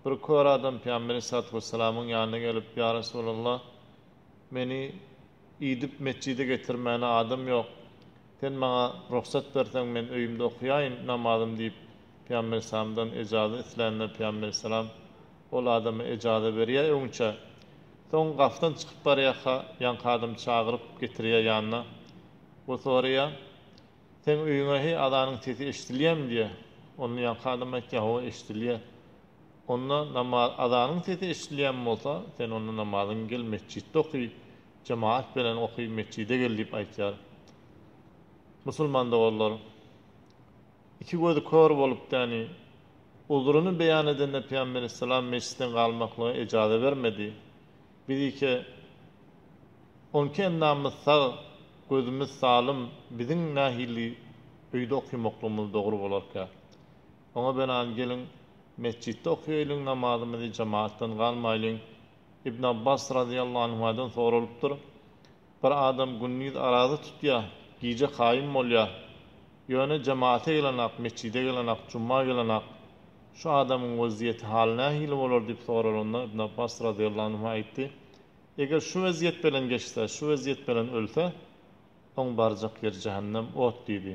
Bir kör adam Peygamber sallallahu aleyhi ve sellem'in yanına gelip ya Resulallah meni idip mescide getirmene adam yok. Sen bana ruhsat bersen men öýümde okuýaýyn namazym diýip Peygamber sallamdan icazat islenler Peygamber sallam ol adama icazat berýär öňçe. Soň gaftan çykyp barýaka ýanky adam çagyryp getirýär ýanyna. Bu soraýa sen öýüňe he adanyň sesi eşdilýärmi diýe. Onu ýanky adam aýtýar, "Ho, eşdilýär." Onda namaz adanyň sesi eşdilýärmi bolsa, sen onu namazyň gel mesçitde okuy, cemaat bilen okuy, mescide gel diýip aýtýar. Musulman da bollar. İki gözü kör bolup ýani uzruny beýan edende Peygamber sallam mescitten galmaklyga ijazat bermedi. Biziki onki endamyz sag, gözümüz salym, biziň nähili öýde okuýmaklymyz dogry bolarka. Oňa benan gelin mescitde okuýaýlyň namazymyzy cemaatdan galmaýlyň. İbn Abbas radıyallahu anhu'dan soralypdyr. Bir adam günnüz arazy tutýar, giýje haýym bolýar. Ýöne cemaate gelenak, mescide gelenak, cuma gelenak. Şu adamyň waziýeti halyna hili bolar diýip soralanda İbn Abbas radıyallahu anhu aýtdy. Eger şu waziýet bilen geçse, şu waziýet bilen ölse, oň barjak yer cehennem ot diýdi.